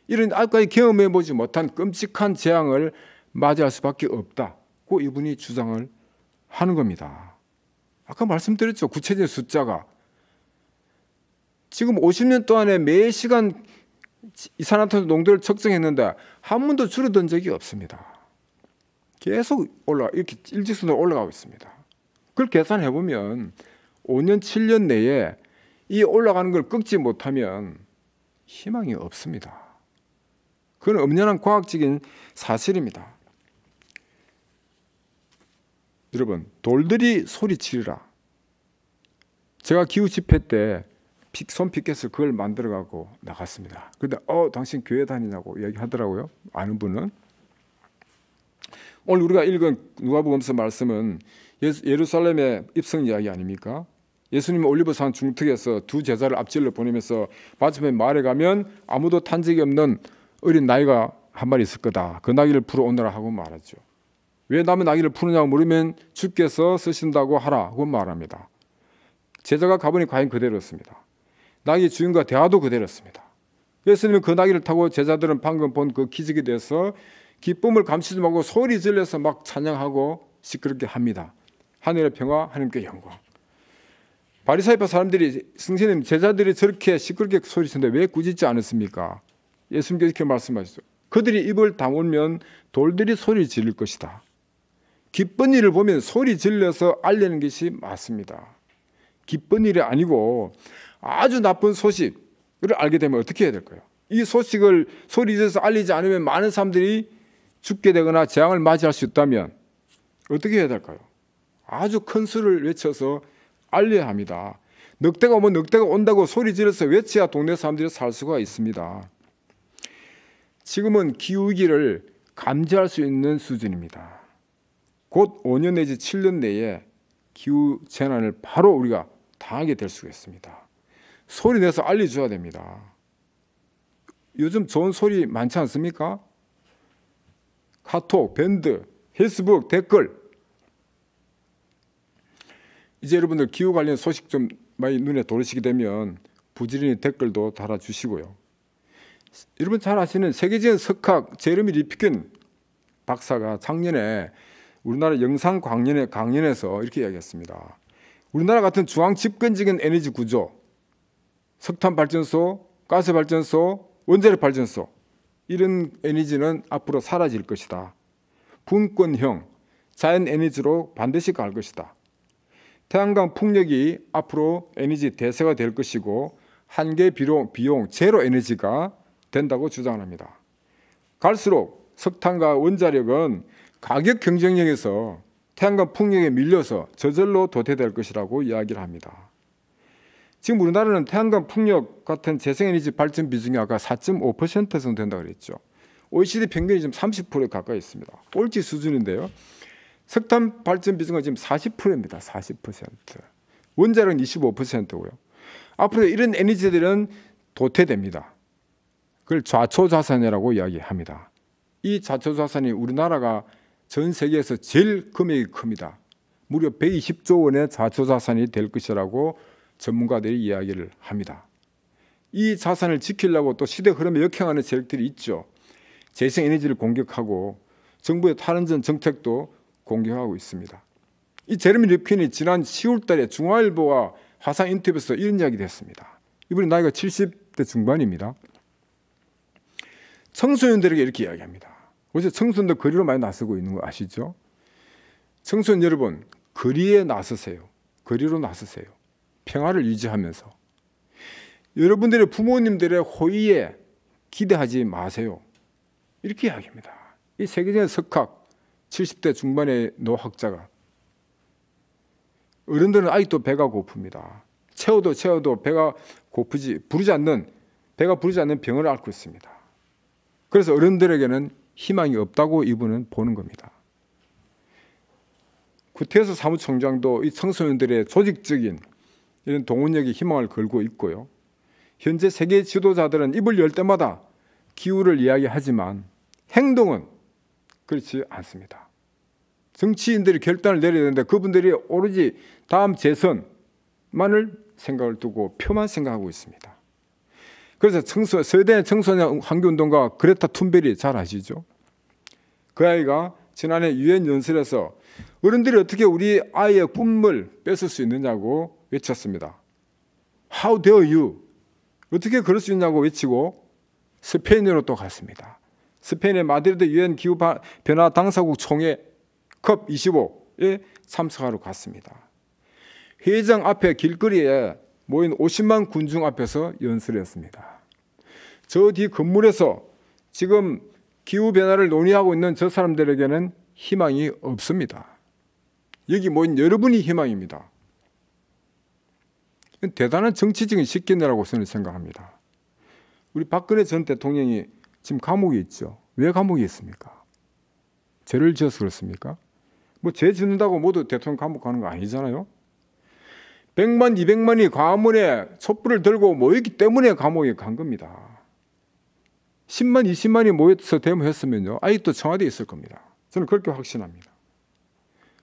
이런 아직까지 경험해 보지 못한 끔찍한 재앙을 맞이할 수밖에 없다고 이분이 주장을 하는 겁니다. 아까 말씀드렸죠. 구체적인 숫자가 지금 50년 동안에 매 시간 이산화탄소 농도를 측정했는데 한 번도 줄어든 적이 없습니다. 계속 이렇게 일직선으로 올라가고 있습니다. 그걸 계산해 보면 5년, 7년 내에 이 올라가는 걸 꺾지 못하면 희망이 없습니다. 그건 엄연한 과학적인 사실입니다. 여러분, 돌들이 소리치리라. 제가 기후 집회 때 손피켓을 그걸 만들어가고 나갔습니다. 그런데 당신 교회 다니냐고 얘기하더라고요. 아는 분은. 오늘 우리가 읽은 누가복음서 말씀은 예루살렘의 입성 이야기 아닙니까? 예수님은 올리브산 중턱에서 두 제자를 앞질러 보내면서 마침내 마을에 가면 아무도 탄 적이 없는 어린 나귀가 한 마리 있을 거다. 그 나귀를 풀어 오너라 하고 말하죠. 왜 남의 나귀를 푸느냐고 물으면 주께서 쓰신다고 하라고 말합니다. 제자가 가보니 과연 그대로였습니다. 나귀 주인과 대화도 그대로였습니다. 예수님은 그 나귀를 타고 제자들은 방금 본 그 기적에 대해서 기쁨을 감추지 말고 소리 질러서 막 찬양하고 시끄럽게 합니다. 하늘의 평화, 하나님께 영광. 바리사이파 사람들이, 성신님 제자들이 저렇게 시끄럽게 소리치는데 왜 꾸짖지 않았습니까? 예수님께서 이렇게 말씀하셨죠. 그들이 입을 다물면 돌들이 소리 지를 것이다. 기쁜 일을 보면 소리 질러서 알리는 것이 맞습니다. 기쁜 일이 아니고 아주 나쁜 소식을 알게 되면 어떻게 해야 될까요? 이 소식을 소리 질러서 알리지 않으면 많은 사람들이 죽게 되거나 재앙을 맞이할 수 있다면 어떻게 해야 될까요? 아주 큰 수를 외쳐서 알려야 합니다. 넉대가 오면 넉대가 온다고 소리 질러서 외쳐야 동네 사람들이 살 수가 있습니다. 지금은 기후위기를 감지할 수 있는 수준입니다. 곧 5년 내지 7년 내에 기후재난을 바로 우리가 당하게 될 수가 있습니다. 소리 내서 알려줘야 됩니다. 요즘 좋은 소리 많지 않습니까? 카톡, 밴드, 페이스북, 댓글. 이제 여러분들 기후 관련 소식 좀 많이 눈에 들어오시게 되면 부지런히 댓글도 달아주시고요. 여러분 잘 아시는 세계적인 석학 제레미 리피킨 박사가 작년에 우리나라 영상강연에서 이렇게 이야기했습니다. 우리나라 같은 중앙 집권적인 에너지 구조, 석탄 발전소, 가스 발전소, 원자력 발전소, 이런 에너지는 앞으로 사라질 것이다. 분권형 자연 에너지로 반드시 갈 것이다. 태양광 풍력이 앞으로 에너지 대세가 될 것이고 한계 비용 제로 에너지가 된다고 주장합니다. 갈수록 석탄과 원자력은 가격 경쟁력에서 태양광 풍력에 밀려서 저절로 도태될 것이라고 이야기를 합니다. 지금 우리나라는 태양광 풍력 같은 재생에너지 발전 비중이 아까 4.5% 정도 된다고 그랬죠. OECD 평균이 지금 30%에 가까이 있습니다. 꼴찌 수준인데요. 석탄 발전 비중은 지금 40%입니다. 40%. 원자력은 25%고요. 앞으로 이런 에너지들은 도태됩니다. 그걸 좌초자산이라고 이야기합니다. 이 좌초자산이 우리나라가 전 세계에서 제일 금액이 큽니다. 무려 120조 원의 좌초자산이 될 것이라고 전문가들이 이야기를 합니다. 이 자산을 지키려고 또 시대 흐름에 역행하는 세력들이 있죠. 재생에너지를 공격하고 정부의 탈원전 정책도 공격하고 있습니다. 이 제레미 리핀이 지난 10월 달에 중화일보와 화상 인터뷰에서 이런 이야기를 했습니다. 이분이 나이가 70대 중반입니다. 청소년들에게 이렇게 이야기합니다. 요새 청소년들 거리로 많이 나서고 있는 거 아시죠? 청소년 여러분, 거리에 나서세요. 거리로 나서세요. 평화를 유지하면서. 여러분들의 부모님들의 호의에 기대하지 마세요. 이렇게 이야기합니다. 이 세계적인 석학 70대 중반의 노학자가 어른들은 아직도 배가 고픕니다. 채워도 배가 배가 부르지 않는 병을 앓고 있습니다. 그래서 어른들에게는 희망이 없다고 이분은 보는 겁니다. 구태여스 사무총장도 이 청소년들의 조직적인 이런 동원력에 희망을 걸고 있고요. 현재 세계 지도자들은 입을 열 때마다 기후를 이야기하지만 행동은 그렇지 않습니다. 정치인들이 결단을 내려야 되는데 그분들이 오로지 다음 재선만을 생각을 두고 표만 생각하고 있습니다. 그래서 스웨덴의 청소년 환경운동가 그레타 툰베리 잘 아시죠? 그 아이가 지난해 유엔 연설에서 어른들이 어떻게 우리 아이의 꿈을 뺏을 수 있느냐고 외쳤습니다. How dare you? 어떻게 그럴 수 있냐고 외치고 스페인으로 또 갔습니다. 스페인의 마드리드 유엔 기후변화 당사국 총회 COP25에 참석하러 갔습니다. 회의장 앞에 길거리에 모인 50만 군중 앞에서 연설했습니다. 저 뒤 건물에서 지금 기후변화를 논의하고 있는 저 사람들에게는 희망이 없습니다. 여기 모인 여러분이 희망입니다. 대단한 정치적인 식견이라고 저는 생각합니다. 우리 박근혜 전 대통령이 지금 감옥에 있죠. 왜 감옥에 있습니까? 죄를 지어서 그렇습니까? 뭐 죄 짓는다고 모두 대통령 감옥 가는 거 아니잖아요. 100만, 200만이 광화문에 촛불을 들고 모였기 때문에 감옥에 간 겁니다. 10만, 20만이 모여서 데모했으면요, 아직도 청와대에 있을 겁니다. 저는 그렇게 확신합니다.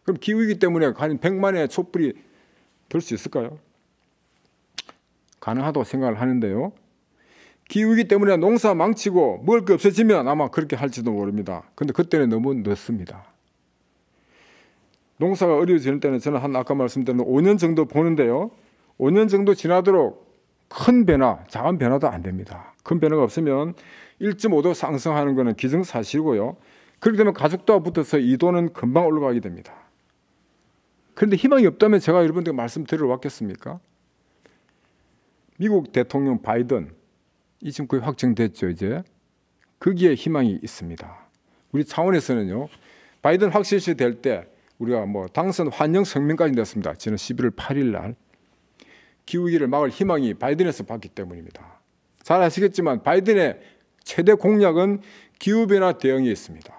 그럼 기후이기 때문에 과연 100만의 촛불이 들 수 있을까요? 가능하다고 생각을 하는데요. 기후이기 때문에 농사 망치고 먹을 게 없어지면 아마 그렇게 할지도 모릅니다. 그런데 그때는 너무 늦습니다. 농사가 어려워지는 때는 저는 아까 말씀드린 5년 정도 보는데요. 5년 정도 지나도록 큰 변화, 작은 변화도 안 됩니다. 큰 변화가 없으면 1.5도 상승하는 것은 기정사실이고요. 그렇게 되면 가족도와 붙어서 2도는 금방 올라가게 됩니다. 그런데 희망이 없다면 제가 여러분들께 말씀드리러 왔겠습니까? 미국 대통령 바이든, 이 지금 거의 확정됐죠, 이제. 거기에 희망이 있습니다. 우리 차원에서는요, 바이든 확실시 될 때 우리가 뭐 당선 환영 성명까지 냈습니다. 지난 11월 8일 날. 기후위기를 막을 희망이 바이든에서 받기 때문입니다. 잘 아시겠지만 바이든의 최대 공약은 기후변화 대응에 있습니다.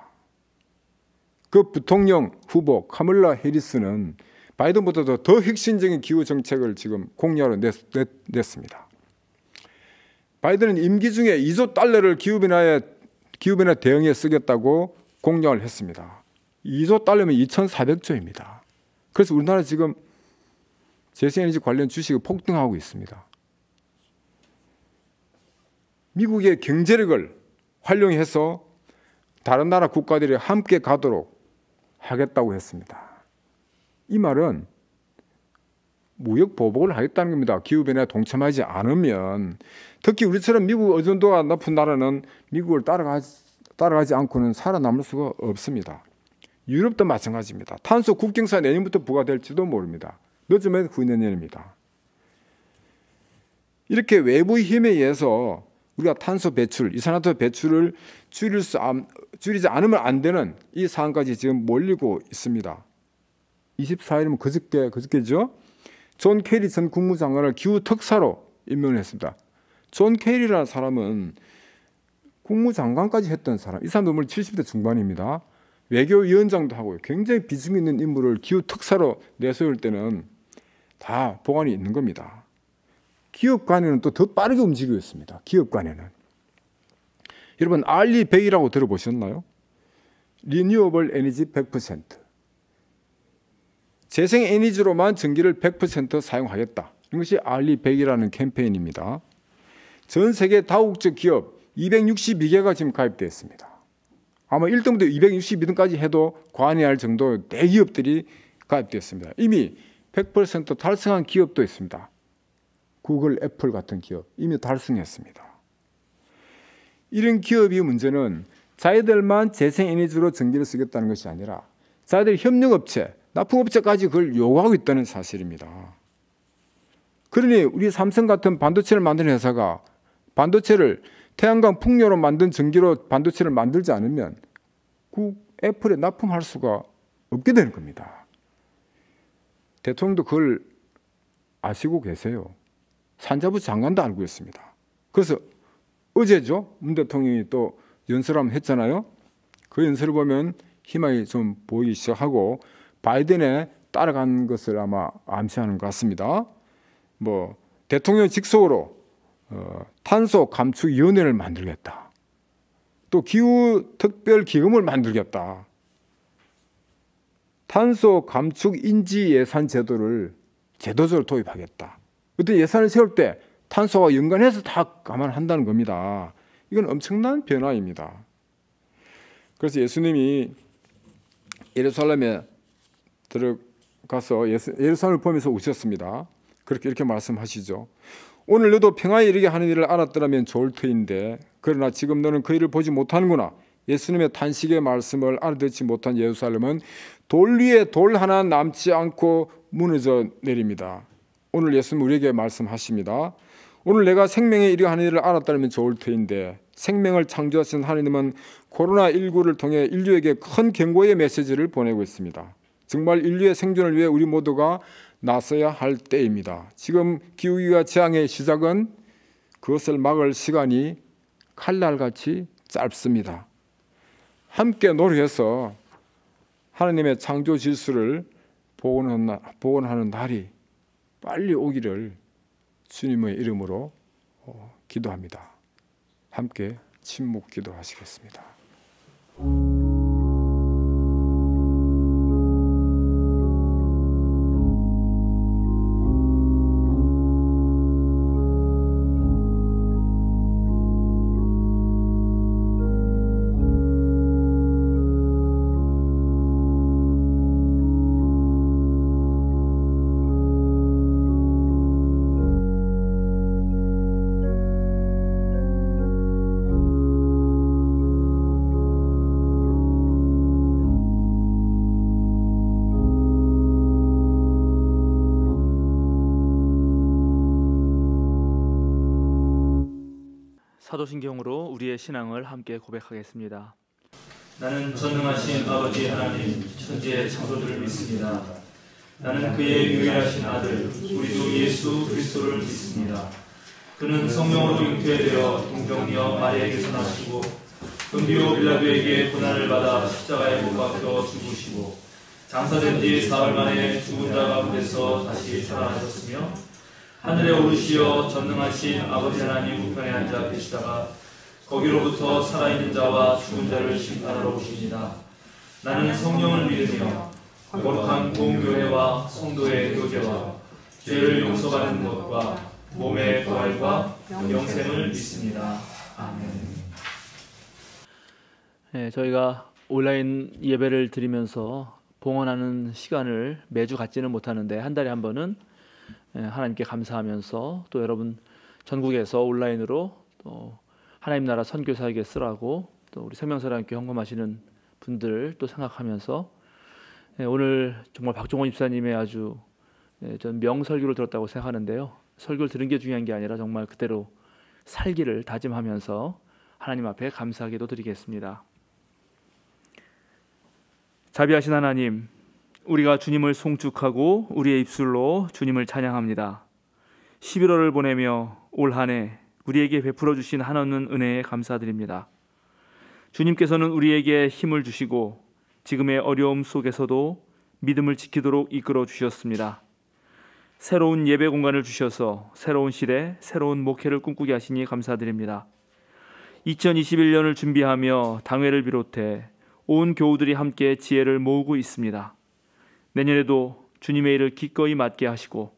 그 부통령 후보 카멀라 해리스는 바이든보다도 더 혁신적인 기후 정책을 지금 공약으로 냈습니다. 바이든은 임기 중에 2조 달러를 기후변화 대응에 쓰겠다고 공약을 했습니다. 2조 달러면 2,400조입니다. 그래서 우리나라 지금 재생에너지 관련 주식이 폭등하고 있습니다. 미국의 경제력을 활용해서 다른 나라 국가들이 함께 가도록 하겠다고 했습니다. 이 말은 무역 보복을 하겠다는 겁니다. 기후변화에 동참하지 않으면. 특히 우리처럼 미국 의존도가 높은 나라는 미국을 따라가지 않고는 살아남을 수가 없습니다. 유럽도 마찬가지입니다. 탄소 국경세 내년부터 부과될지도 모릅니다. 늦으면 후내년입니다. 이렇게 외부의 힘에 의해서 우리가 탄소 배출, 이산화탄소 배출을 줄이지 않으면 안 되는 이 사안까지 지금 몰리고 있습니다. 24일이면 그저께죠. 존 케리 전 국무장관을 기후 특사로 임명을 했습니다. 존 케리라는 사람은 국무장관까지 했던 사람. 이 사람도 물론 70대 중반입니다. 외교위원장도 하고 굉장히 비중 있는 인물을 기후 특사로 내세울 때는 다 보관이 있는 겁니다. 기업 간에는 또 더 빠르게 움직이고 있습니다. 기업 간에는. 여러분 알리 100이라고 들어보셨나요? 리뉴어블 에너지 100%. 재생에너지로만 전기를 100% 사용하겠다. 이것이 알리 100이라는 캠페인입니다. 전 세계 다국적 기업 262개가 지금 가입되어 있습니다. 아마 1등부터 262등까지 해도 과언이 할 정도 대기업들이 가입되었습니다. 이미 100% 달성한 기업도 있습니다. 구글, 애플 같은 기업 이미 달성했습니다. 이런 기업의 문제는 자기들만 재생에너지로 전기를 쓰겠다는 것이 아니라 자기들 협력업체, 납품업체까지 그걸 요구하고 있다는 사실입니다. 그러니 우리 삼성 같은 반도체를 만드는 회사가 반도체를 태양광 풍력으로 만든 전기로 반도체를 만들지 않으면 애플에 납품할 수가 없게 되는 겁니다. 대통령도 그걸 아시고 계세요. 산자부 장관도 알고 있습니다. 그래서 어제죠. 문 대통령이 또 연설 한번 했잖아요. 그 연설을 보면 희망이 좀 보이기 시작하고 바이든에 따라간 것을 아마 암시하는 것 같습니다. 뭐 대통령 직속으로 탄소 감축 위원회를 만들겠다. 또 기후 특별 기금을 만들겠다. 탄소 감축 인지 예산 제도를 제도적으로 도입하겠다. 어떤 예산을 세울 때 탄소와 연관해서 다 감안한다는 겁니다. 이건 엄청난 변화입니다. 그래서 예수님이 예루살렘에 들어가서 예루살렘을 보면서 우셨습니다. 그렇게 이렇게 말씀하시죠. 오늘 너도 평화에 이르게 하는 일을 알았더라면 좋을 터인데 그러나 지금 너는 그 일을 보지 못하는구나. 예수님의 탄식의 말씀을 알아듣지 못한 예루살렘은 돌 위에 돌 하나 남지 않고 무너져 내립니다. 오늘 예수님 우리에게 말씀하십니다. 오늘 내가 생명에 이르게 하는 일을 알았다면 좋을 터인데 생명을 창조하신 하나님은 코로나19를 통해 인류에게 큰 경고의 메시지를 보내고 있습니다. 정말 인류의 생존을 위해 우리 모두가 나서야 할 때입니다. 지금 기후위기와 재앙의 시작은 그것을 막을 시간이 칼날같이 짧습니다. 함께 노력해서 하나님의 창조 질서를 복원하는 날이 빨리 오기를 주님의 이름으로 기도합니다. 함께 침묵 기도하시겠습니다. 사도신경으로 우리의 신앙을 함께 고백하겠습니다. 나는 전능하신 아버지 하나님 천지의 창조주를 믿습니다. 나는 그의 유일하신 아들 우리 주 예수 그리스도를 믿습니다. 그는 성령으로 잉태되어 동정녀 마리아에게서 나시고 본디오 빌라도에게 고난을 받아 십자가에 못 박혀 죽으시고 장사된 지 사흘 만에 죽은 자 가운데서 다시 살아나셨으며 하늘에 오르시어 전능하신 아버지 하나님 우편에 앉아 계시다가 거기로부터 살아있는 자와 죽은 자를 심판하러 오십니다. 나는 성령을 믿으며 거룩한 공교회와 성도의 교제와 죄를 용서받는 것과 몸의 부활과 영생을 믿습니다. 아멘. 네, 저희가 온라인 예배를 드리면서 봉헌하는 시간을 매주 갖지는 못하는데 한 달에 한 번은 하나님께 감사하면서 또 여러분 전국에서 온라인으로 또 하나님 나라 선교사에게 쓰라고 또 우리 생명사랑교회 헌금하시는 분들 또 생각하면서 오늘 정말 박종원 집사님의 아주 전 명설교를 들었다고 생각하는데요. 설교를 들은 게 중요한 게 아니라 정말 그대로 살기를 다짐하면서 하나님 앞에 감사하기도 드리겠습니다. 자비하신 하나님, 우리가 주님을 송축하고 우리의 입술로 주님을 찬양합니다. 11월을 보내며 올 한 해 우리에게 베풀어 주신 한없는 은혜에 감사드립니다. 주님께서는 우리에게 힘을 주시고 지금의 어려움 속에서도 믿음을 지키도록 이끌어 주셨습니다. 새로운 예배 공간을 주셔서 새로운 시대, 새로운 목회를 꿈꾸게 하시니 감사드립니다. 2021년을 준비하며 당회를 비롯해 온 교우들이 함께 지혜를 모으고 있습니다. 내년에도 주님의 일을 기꺼이 맡게 하시고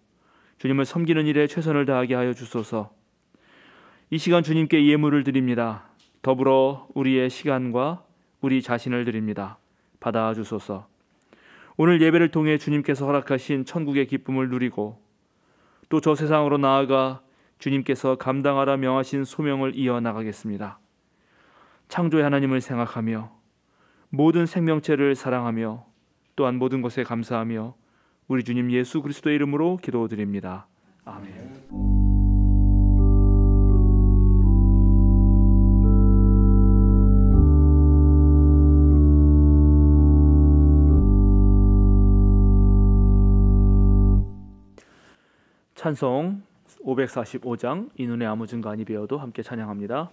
주님을 섬기는 일에 최선을 다하게 하여 주소서. 이 시간 주님께 예물을 드립니다. 더불어 우리의 시간과 우리 자신을 드립니다. 받아 주소서. 오늘 예배를 통해 주님께서 허락하신 천국의 기쁨을 누리고 또 저 세상으로 나아가 주님께서 감당하라 명하신 소명을 이어나가겠습니다. 창조의 하나님을 생각하며 모든 생명체를 사랑하며 또한 모든 것에 감사하며 우리 주님 예수 그리스도의 이름으로 기도드립니다. 아멘. 찬송 545장 이 눈에 아무 증거 아니 배워도 함께 찬양합니다.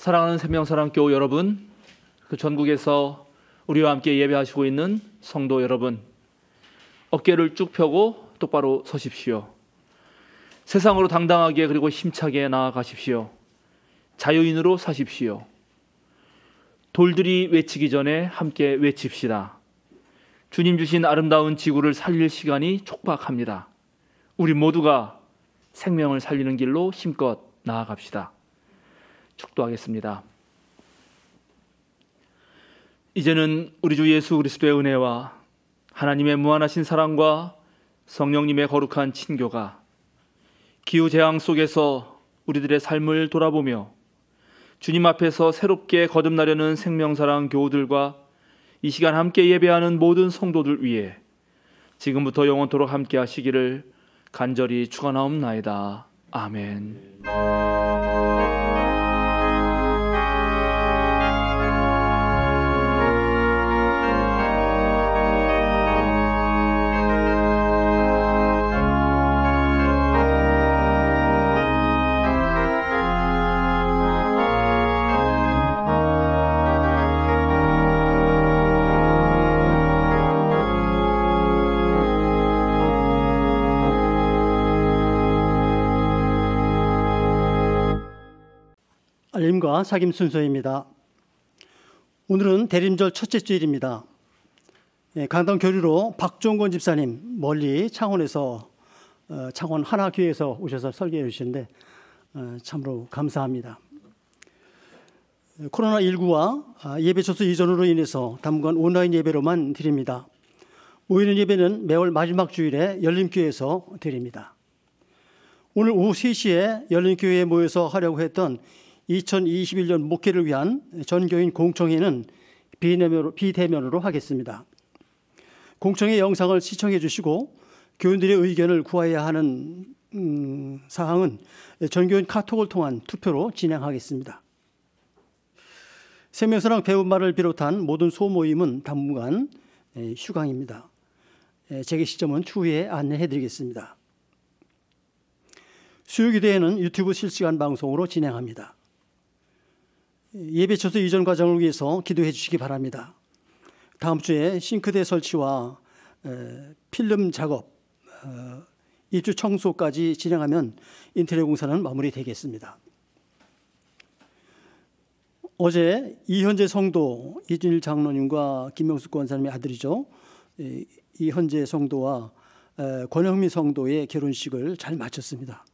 사랑하는 생명사랑교회 여러분, 그 전국에서 우리와 함께 예배하시고 있는 성도 여러분, 어깨를 쭉 펴고 똑바로 서십시오. 세상으로 당당하게 그리고 힘차게 나아가십시오. 자유인으로 사십시오. 돌들이 외치기 전에 함께 외칩시다. 주님 주신 아름다운 지구를 살릴 시간이 촉박합니다. 우리 모두가 생명을 살리는 길로 힘껏 나아갑시다. 축도하겠습니다. 이제는 우리 주 예수 그리스도의 은혜와 하나님의 무한하신 사랑과 성령님의 거룩한 친교가 기후재앙 속에서 우리들의 삶을 돌아보며 주님 앞에서 새롭게 거듭나려는 생명사랑 교우들과 이 시간 함께 예배하는 모든 성도들 위해 지금부터 영원토록 함께 하시기를 간절히 축원하옵나이다. 아멘. 알림과 사김 순서입니다. 오늘은 대림절 첫째 주일입니다. 강당 교류로 박종건 집사님 멀리 창원에서 창원 하나교회에서 오셔서 설교해 주시는데 참으로 감사합니다. 코로나19와 예배 접수 이전으로 인해서 당분간 온라인 예배로만 드립니다. 모이는 예배는 매월 마지막 주일에 열림교회에서 드립니다. 오늘 오후 3시에 열림교회에 모여서 하려고 했던 2021년 목회를 위한 전교인 공청회는 비대면으로 하겠습니다. 공청회 영상을 시청해 주시고 교인들의 의견을 구해야 하는 사항은 전교인 카톡을 통한 투표로 진행하겠습니다. 생명사랑 배움말을 비롯한 모든 소모임은 당분간 휴강입니다. 재개 시점은 추후에 안내해 드리겠습니다. 수요기도회는 유튜브 실시간 방송으로 진행합니다. 예배 처소 이전 과정을 위해서 기도해 주시기 바랍니다. 다음 주에 싱크대 설치와 필름 작업, 입주 청소까지 진행하면 인테리어 공사는 마무리되겠습니다. 어제 이현재 성도 이준일 장로님과 김명숙 권사님의 아들이죠. 이현재 성도와 권영미 성도의 결혼식을 잘 마쳤습니다.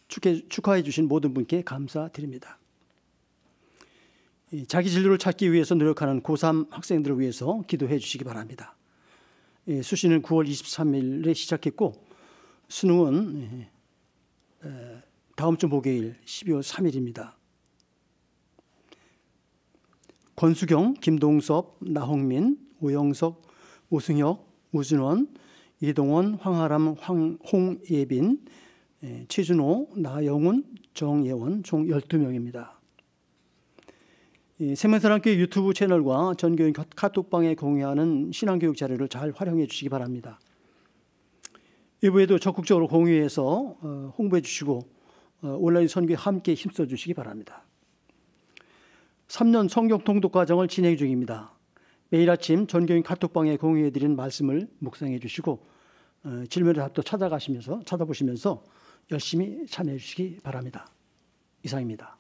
축하해 주신 모든 분께 감사드립니다. 자기 진로를 찾기 위해서 노력하는 고3 학생들을 위해서 기도해 주시기 바랍니다. 수시는 9월 23일에 시작했고 수능은 다음 주 목요일 12월 3일입니다. 권수경, 김동섭, 나홍민, 오영석, 오승혁, 우준원, 이동원, 황아람, 홍예빈, 최준호, 나영훈, 정예원 총 12명입니다. 생명사랑교회 유튜브 채널과 전교인 카톡방에 공유하는 신앙교육 자료를 잘 활용해 주시기 바랍니다. 이후에도 적극적으로 공유해서 홍보해 주시고 온라인 선교에 함께 힘써 주시기 바랍니다. 3년 성경 통독 과정을 진행 중입니다. 매일 아침 전교인 카톡방에 공유해 드린 말씀을 묵상해 주시고 질문의 답도 찾아보시면서 열심히 참여해 주시기 바랍니다. 이상입니다.